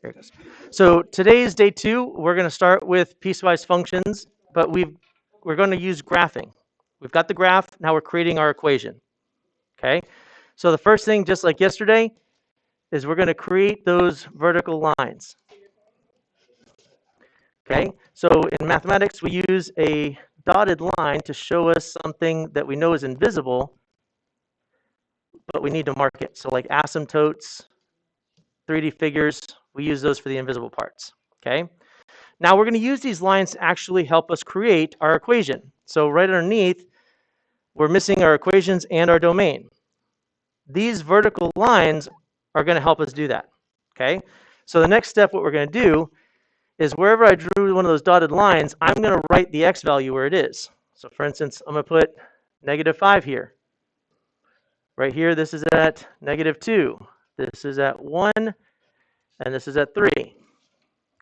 Here it goes. So today's day 2. We're going to start with piecewise functions, but we're going to use graphing. We've got the graph. Now we're creating our equation. Okay. So the first thing, just like yesterday, is we're going to create those vertical lines. Okay. So in mathematics, we use a dotted line to show us something that we know is invisible, but we need to mark it. So like asymptotes, 3D figures, we use those for the invisible parts. Okay. Now we're going to use these lines to actually help us create our equation. So right underneath, we're missing our equations and our domain. These vertical lines are going to help us do that. Okay. So the next step, what we're going to do is wherever I drew one of those dotted lines, I'm going to write the x value where it is. So for instance, I'm going to put -5 here. Right here, this is at -2. This is at 1, and this is at 3.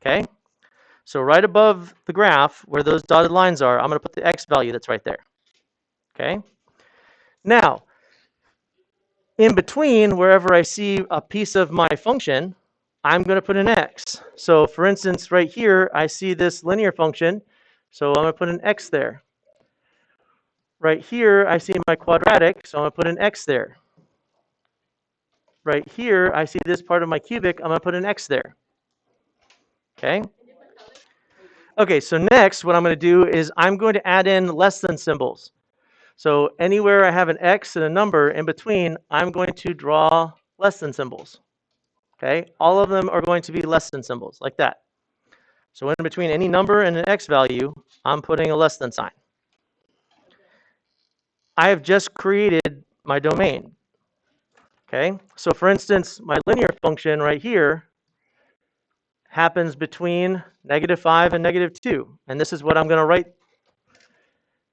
Okay? So right above the graph, where those dotted lines are, I'm going to put the x value that's right there. Okay? Now, in between, wherever I see a piece of my function, I'm going to put an x. So for instance, right here, I see this linear function, so I'm going to put an x there. Right here, I see my quadratic, so I'm going to put an x there. Right here, I see this part of my cubic, I'm going to put an x there. Okay? Okay, so next, what I'm going to do is I'm going to add in less than symbols. So anywhere I have an x and a number in between, I'm going to draw less than symbols. Okay? All of them are going to be less than symbols, like that. So in between any number and an x value, I'm putting a less than sign. I have just created my domain. Okay? So for instance, my linear function right here happens between -5 and -2. And this is what I'm going to write.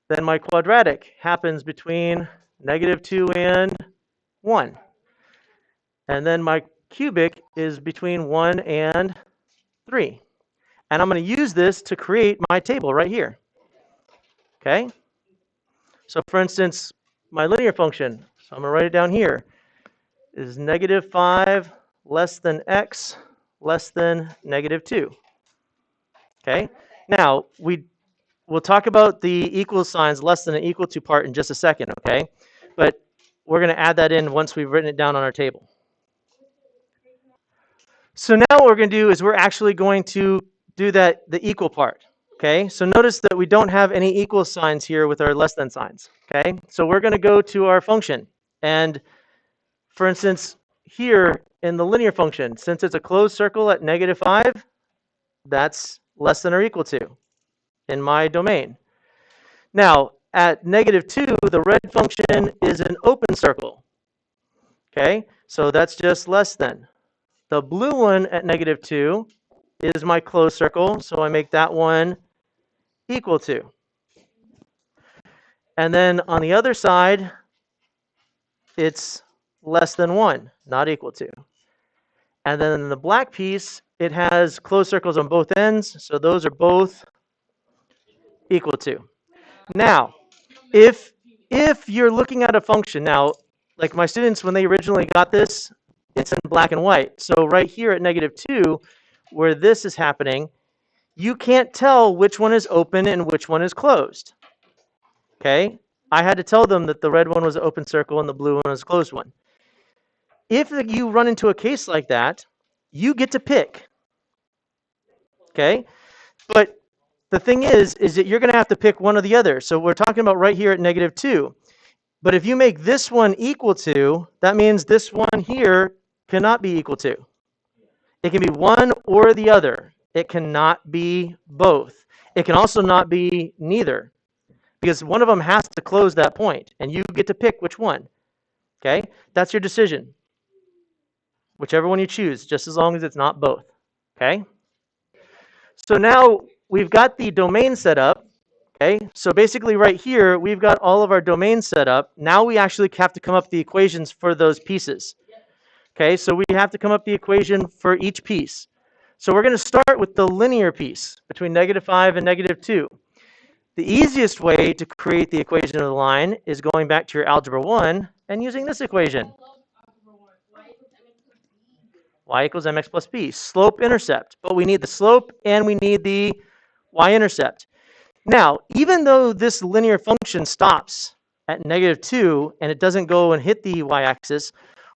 Then my quadratic happens between -2 and 1. And then my cubic is between 1 and 3. And I'm going to use this to create my table right here. Okay? So for instance, my linear function, so I'm going to write it down here, is -5 less than x less than -2. Okay? Now, we'll talk about the equal signs, less than and equal to part in just a second, okay? But we're going to add that in once we've written it down on our table. So now what we're going to do is we're actually going to do the equal part, okay? So notice that we don't have any equal signs here with our less than signs, okay? So we're going to go to our function. And for instance, here in the linear function, since it's a closed circle at -5, that's less than or equal to in my domain. Now, at -2, the red function is an open circle. Okay, so that's just less than. The blue one at -2 is my closed circle, so I make that one equal to. And then on the other side, it's less than 1, not equal to. And then in the black piece, it has closed circles on both ends, so those are both equal to. Now, if you're looking at a function, now, like my students, when they originally got this, it's in black and white. So right here at -2, where this is happening, you can't tell which one is open and which one is closed. Okay? I had to tell them that the red one was an open circle and the blue one was a closed one. If you run into a case like that, you get to pick. Okay? But the thing is that you're going to have to pick one or the other. So we're talking about right here at -2. But if you make this one equal to, that means this one here cannot be equal to. It can be one or the other. It cannot be both. It can also not be neither, because one of them has to close that point, and you get to pick which one. Okay? That's your decision. Whichever one you choose, just as long as it's not both. Okay? So now we've got the domain set up. Okay? So basically right here, we've got all of our domains set up. Now we actually have to come up with the equations for those pieces. Okay? So we have to come up with the equation for each piece. So we're going to start with the linear piece between -5 and -2. The easiest way to create the equation of the line is going back to your Algebra 1 and using this equation. y equals mx plus b. Slope-intercept. But we need the slope and we need the y-intercept. Now, even though this linear function stops at -2 and it doesn't go and hit the y-axis,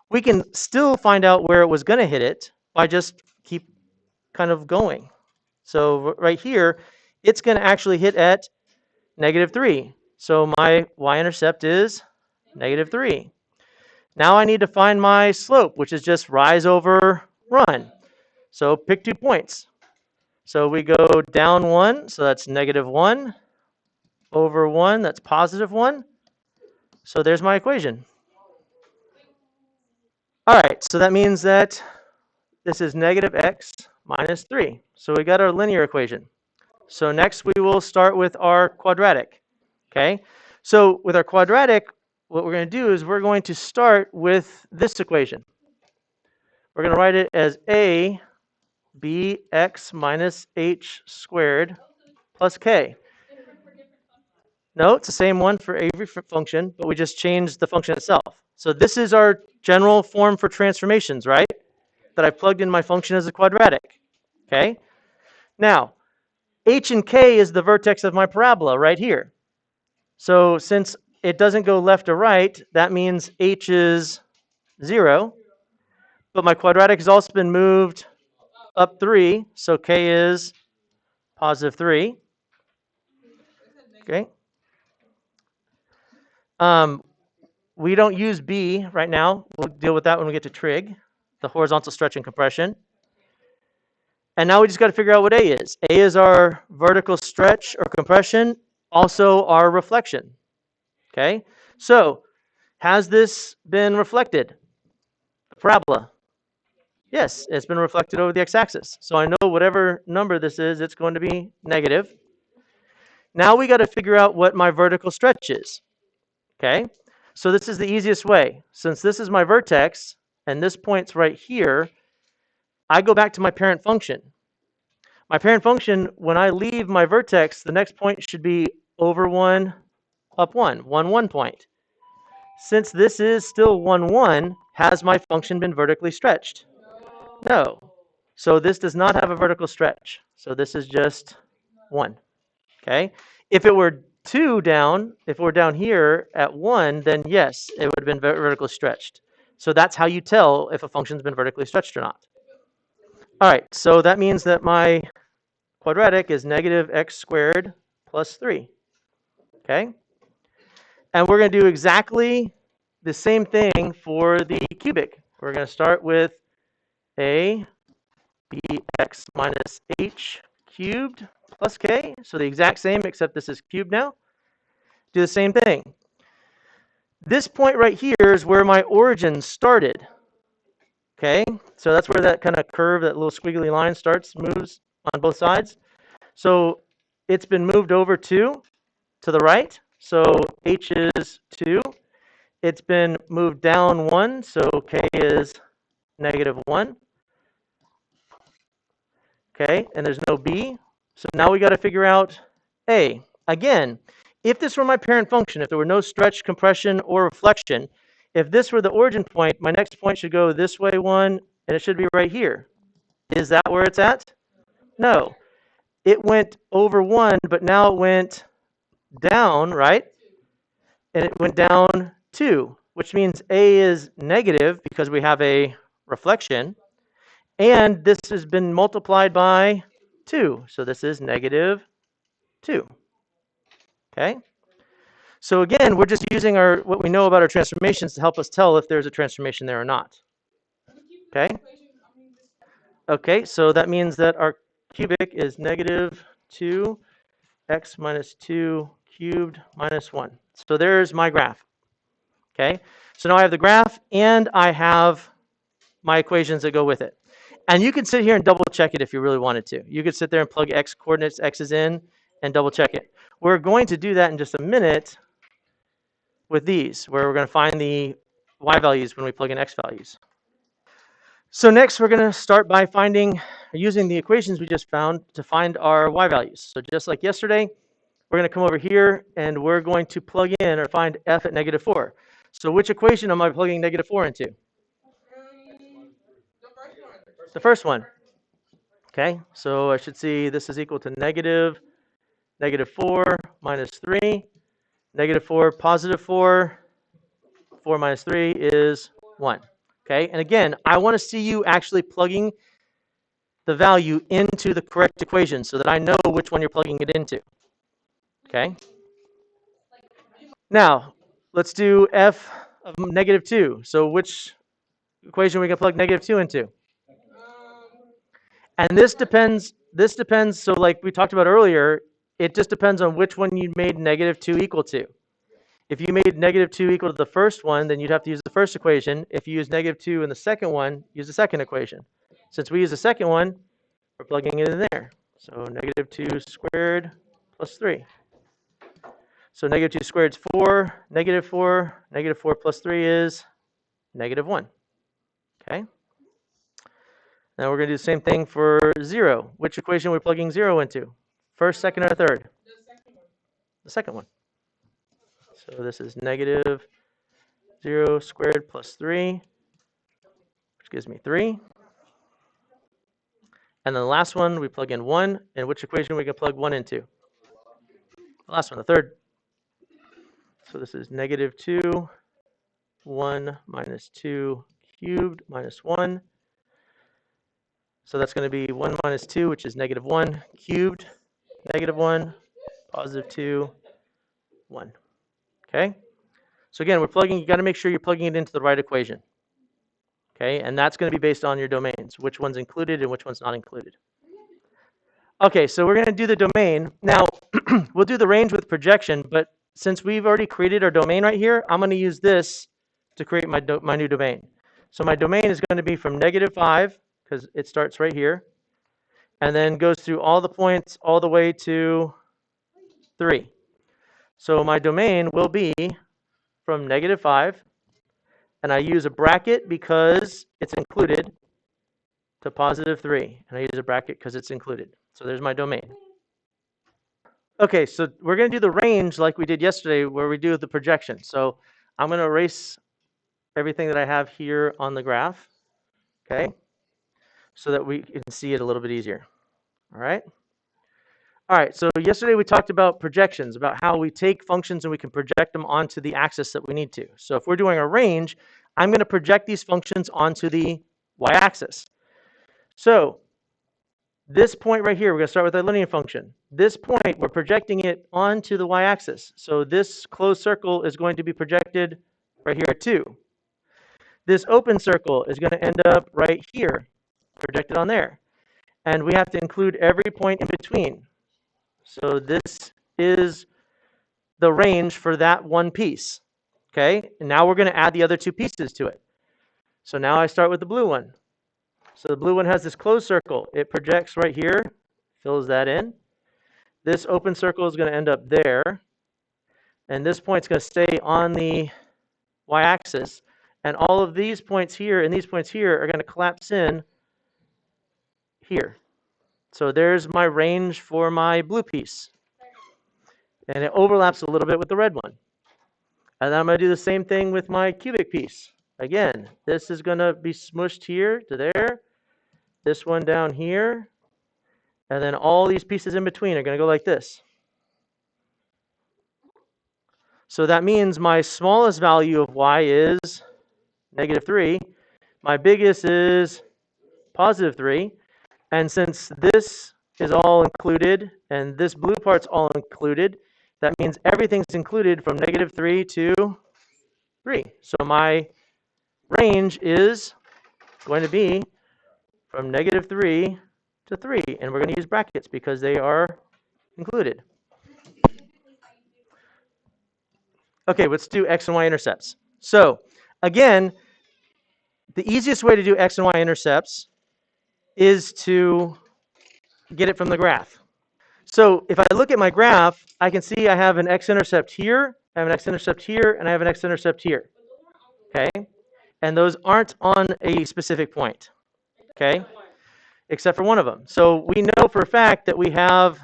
we can still find out where it was going to hit it by just keep kind of going. So right here, it's going to actually hit at -3. So my y-intercept is -3. Now I need to find my slope, which is just rise over run. So pick 2 points. So we go down 1, so that's -1, over 1, that's +1. So there's my equation. All right, so that means that this is -x minus 3. So we got our linear equation. So next we will start with our quadratic. Okay, so with our quadratic, what we're going to do is we're going to start with this equation. We're going to write it as a bx minus h squared plus k. No, it's the same one for every function, but we just changed the function itself. So this is our general form for transformations, right? That I plugged in my function as a quadratic. Okay? Now, h and k is the vertex of my parabola right here. So since it doesn't go left or right, that means h is 0. But my quadratic has also been moved up 3, so k is +3. Okay. We don't use b right now. We'll deal with that when we get to trig, the horizontal stretch and compression. And now we just got to figure out what a is. A is our vertical stretch or compression, also our reflection. Okay, so has this been reflected? Parabola. Yes, it's been reflected over the x-axis. So I know whatever number this is, it's going to be negative. Now we got to figure out what my vertical stretch is. Okay, so this is the easiest way. Since this is my vertex and this point's right here, I go back to my parent function. My parent function, when I leave my vertex, the next point should be over 1, up 1, 1, 1 point. Since this is still 1, 1, has my function been vertically stretched? No. So this does not have a vertical stretch. So this is just 1. Okay. If it were 2 down, if we're down here at 1, then yes, it would have been vertically stretched. So that's how you tell if a function's been vertically stretched or not. All right, so that means that my quadratic is -x squared plus 3. Okay? And we're going to do exactly the same thing for the cubic. We're going to start with a bx minus h cubed plus k. So the exact same, except this is cubed now. Do the same thing. This point right here is where my origin started. Okay, so that's where that kind of curve, that little squiggly line moves on both sides. So it's been moved over 2 to the right. So h is 2. It's been moved down 1, so k is -1. Okay, and there's no b. So now we got to figure out a. Again, if this were my parent function, if there were no stretch, compression, or reflection, if this were the origin point, my next point should go this way 1, and it should be right here. Is that where it's at? No. It went over 1, but now it went down, right? And it went down 2, which means a is negative because we have a reflection. And this has been multiplied by 2. So this is -2. Okay? So again, we're just using what we know about our transformations to help us tell if there's a transformation there or not. Okay? Okay, so that means that our cubic is -2 x minus 2 cubed minus 1. So there's my graph. Okay, so now I have the graph and I have my equations that go with it. And you can sit here and double check it if you really wanted to. You could sit there and plug x coordinates, x's in, and double check it. We're going to do that in just a minute with these, where we're going to find the y values when we plug in x values. So next we're going to start by using the equations we just found to find our y values. So just like yesterday, we're going to come over here and we're going to plug in or find f at -4. So which equation am I plugging -4 into? The first one. Okay, so I should see this is equal to negative 4 minus 3, negative 4, positive 4, 4 minus 3 is 1. Okay, and again, I want to see you actually plugging the value into the correct equation so that I know which one you're plugging it into. Okay. Now, let's do f of negative 2. So which equation are we going to plug negative 2 into? And this depends, so like we talked about earlier, it just depends on which one you made negative 2 equal to. If you made negative 2 equal to the first one, then you'd have to use the first equation. If you use negative 2 in the second one, use the second equation. Since we use the second one, we're plugging it in there. So negative 2 squared plus 3. So negative 2 squared is 4, negative 4 plus 3 is negative 1. Okay? Now we're going to do the same thing for 0. Which equation are we plugging 0 into? First, second, or third? The second one. So this is negative 0 squared plus 3, which gives me 3. And then the last one, we plug in 1. And which equation are we going to plug 1 into? The last one, the third. So this is negative 2, 1 minus 2 cubed minus 1. So that's going to be 1 minus 2, which is negative 1 cubed, negative 1, positive 2, 1. Okay? So again, you got to make sure you're plugging it into the right equation. Okay? And that's going to be based on your domains, which one's included and which one's not included. Okay, so we're going to do the domain. Now, we'll do the range with projection, but since we've already created our domain right here, I'm going to use this to create my new domain. So my domain is going to be from negative 5, because it starts right here, and then goes through all the points all the way to 3. So my domain will be from negative 5, and I use a bracket because it's included, to positive 3, and I use a bracket because it's included. So there's my domain. Okay, so we're going to do the range like we did yesterday where we do the projection. So I'm going to erase everything that I have here on the graph, okay, so that we can see it a little bit easier. All right? All right, so yesterday we talked about projections, about how we take functions and we can project them onto the axis that we need to. So if we're doing a range, I'm going to project these functions onto the y-axis. So this point right here, we're going to start with our linear function. This point, we're projecting it onto the y-axis. So this closed circle is going to be projected right here at 2. This open circle is going to end up right here, projected on there. And we have to include every point in between. So this is the range for that one piece. Okay, and now we're going to add the other 2 pieces to it. So now I start with the blue one. So the blue one has this closed circle. It projects right here, fills that in. This open circle is going to end up there. And this point's going to stay on the y-axis. And all of these points here and these points here are going to collapse in here. So there's my range for my blue piece. And it overlaps a little bit with the red one. And then I'm going to do the same thing with my cubic piece. Again, this is going to be smushed here to there. This one down here. And then all these pieces in between are going to go like this. So that means my smallest value of y is negative 3. My biggest is positive 3. And since this is all included and this blue part's all included, that means everything's included from negative 3 to 3. So my range is going to be from negative 3 to 3. And we're going to use brackets because they are included. Okay, let's do x and y intercepts. So again, the easiest way to do x and y intercepts is to get it from the graph. So if I look at my graph, I can see I have an x-intercept here, I have an x-intercept here, and I have an x-intercept here. Okay? And those aren't on a specific point. Okay? Except for one of them. So we know for a fact that we have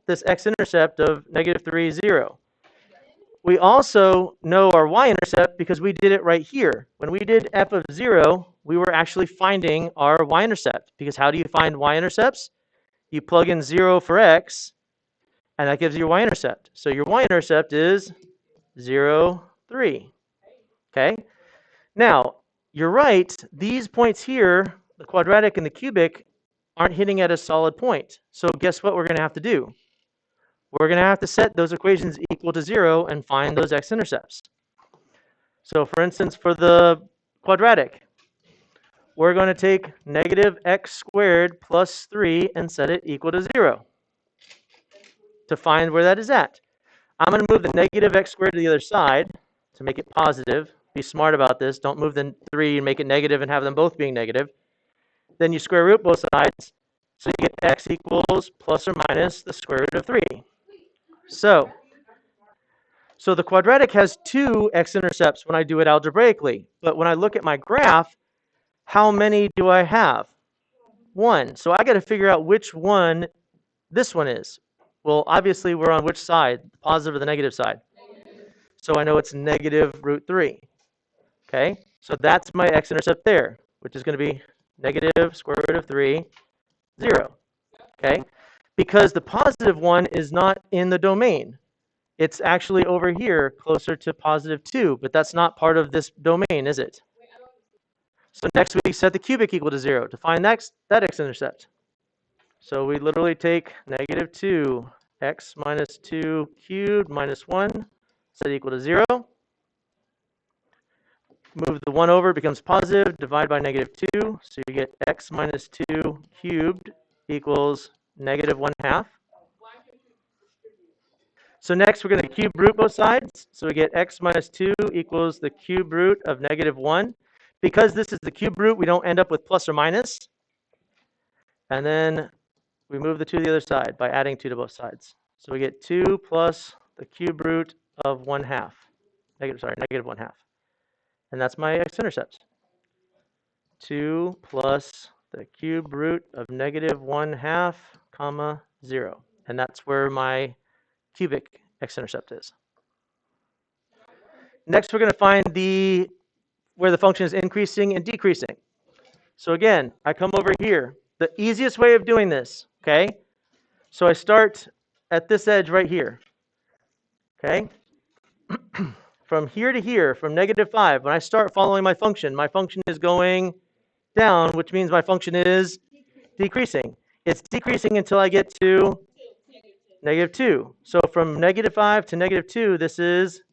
this x-intercept of negative 3, 0. We also know our y-intercept because we did it right here. When we did f of 0, we were actually finding our y-intercept. Because how do you find y-intercepts? You plug in 0 for x, and that gives you your y-intercept. So your y-intercept is 0, 3. Okay? Now, you're right. These points here, the quadratic and the cubic, aren't hitting at a solid point. So guess what we're going to have to do? We're going to have to set those equations equal to 0 and find those x-intercepts. So for instance, for the quadratic, we're going to take negative x squared plus 3 and set it equal to 0 to find where that is at. I'm going to move the negative x squared to the other side to make it positive. Be smart about this. Don't move the 3 and make it negative and have them both being negative. Then you square root both sides. So you get x equals plus or minus the square root of 3. So the quadratic has 2 x-intercepts when I do it algebraically. But when I look at my graph, how many do I have? 1. So I got to figure out which one this one is. Well, obviously, we're on which side? The positive or the negative side? So I know it's negative root 3. Okay? So that's my x-intercept there, which is going to be negative square root of 3, 0. Okay? Because the positive one is not in the domain. It's actually over here, closer to positive 2, but that's not part of this domain, is it? So next we set the cubic equal to 0 to find that x-intercept. So we literally take negative 2, x minus 2 cubed minus 1, set equal to 0. Move the 1 over, it becomes positive, divide by negative 2, so you get x minus 2 cubed equals negative 1/2. So next we're going to cube root both sides. So we get x minus 2 equals the cube root of negative 1. Because this is the cube root, we don't end up with plus or minus. And then we move the 2 to the other side by adding 2 to both sides. So we get 2 plus the cube root of 1/2. Negative 1/2. And that's my x-intercepts. 2 plus the cube root of negative 1/2, comma, 0. And that's where my cubic x-intercept is. Next, we're going to find where the function is increasing and decreasing. So again, I come over here. The easiest way of doing this, okay? So I start at this edge right here, okay? From here to here, from negative 5, when I start following my function is going down, which means my function is decreasing. It's decreasing until I get to negative 2. So from negative 5 to negative 2, this is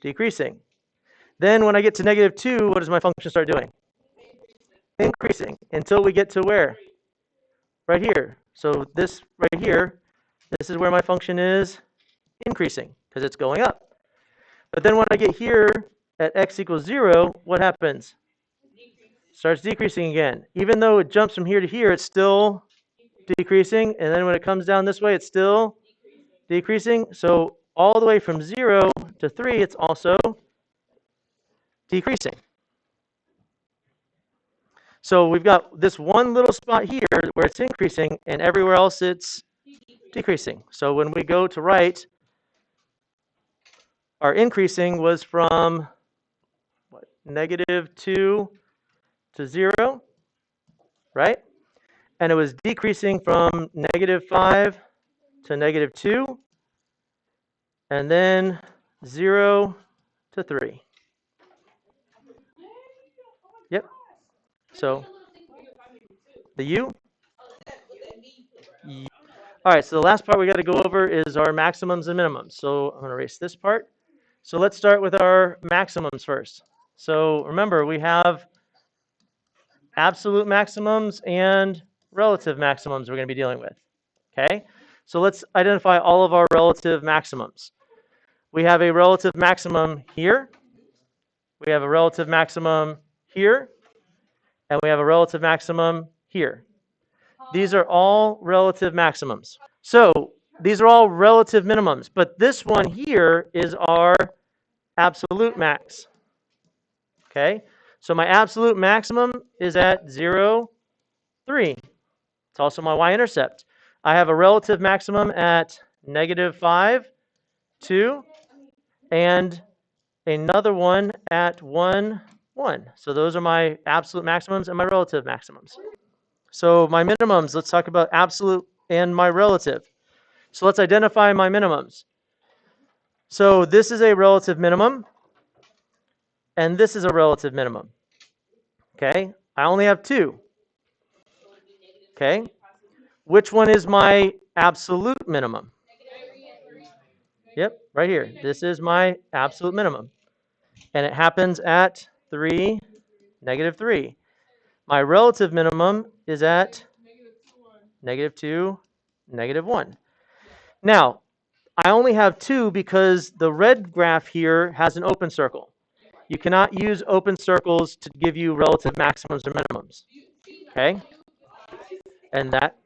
decreasing. Then when I get to negative 2, what does my function start doing? Increasing until we get to where? Right here. So this right here, this is where my function is increasing because it's going up. But then when I get here at x equals 0, what happens? Starts decreasing again. Even though it jumps from here to here, it's still decreasing. And then when it comes down this way, it's still decreasing. So all the way from 0 to 3, it's also decreasing. So we've got this one little spot here where it's increasing, and everywhere else it's decreasing. So when we go to write, our increasing was from negative 2 to 0, right? And it was decreasing from negative 5 to negative 2, and then 0 to 3. Yep. So the u. All right, so the last part we got to go over is our maximums and minimums. So I'm going to erase this part. So let's start with our maximums first. So remember, we have absolute maximums and relative maximums we're going to be dealing with. Okay? So let's identify all of our relative maximums. We have a relative maximum here. We have a relative maximum here. And we have a relative maximum here. These are all relative maximums. So these are all relative minimums, but this one here is our absolute max. Okay, so my absolute maximum is at 0, 3. It's also my y-intercept. I have a relative maximum at negative 5, 2, and another one at 1, 1. So those are my absolute maximums and my relative maximums. So my minimums, let's talk about absolute and my relative. So let's identify my minimums. So this is a relative minimum, and this is a relative minimum. Okay, I only have 2. Okay, which one is my absolute minimum? Yep, right here. This is my absolute minimum. And it happens at 3, -3. My relative minimum is at -2, -1. Now, I only have 2 because the red graph here has an open circle. You cannot use open circles to give you relative maximums or minimums. Okay? And that